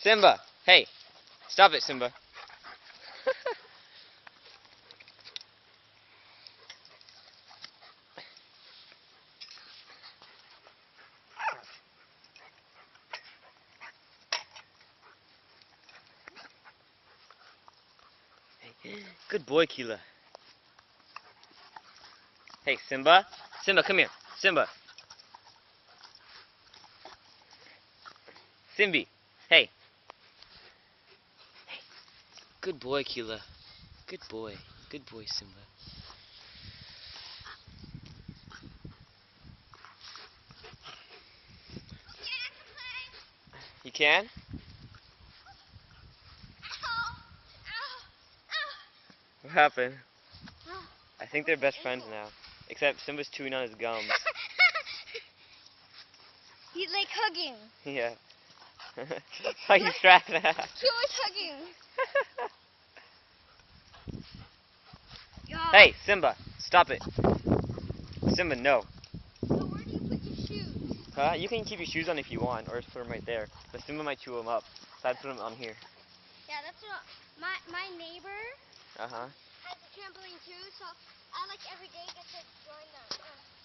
Simba, hey, stop it, Simba. Good boy, Keela. Hey, Simba. Simba, come here. Simba. Simbi. Hey. Hey. Good boy, Keela. Good boy. Good boy, Simba. You can? What happened? I think they're best friends now. Except Simba's chewing on his gums. He's like hugging. Yeah. How you strap that? He was hugging. Hey, Simba, stop it. Simba, no. So where do you put your shoes? Huh? You can keep your shoes on if you want, or just put them right there. But Simba might chew them up, so I'd put them on here. Yeah, that's what my neighbor Uh-huh. has a trampoline too, so I like every day get to join them.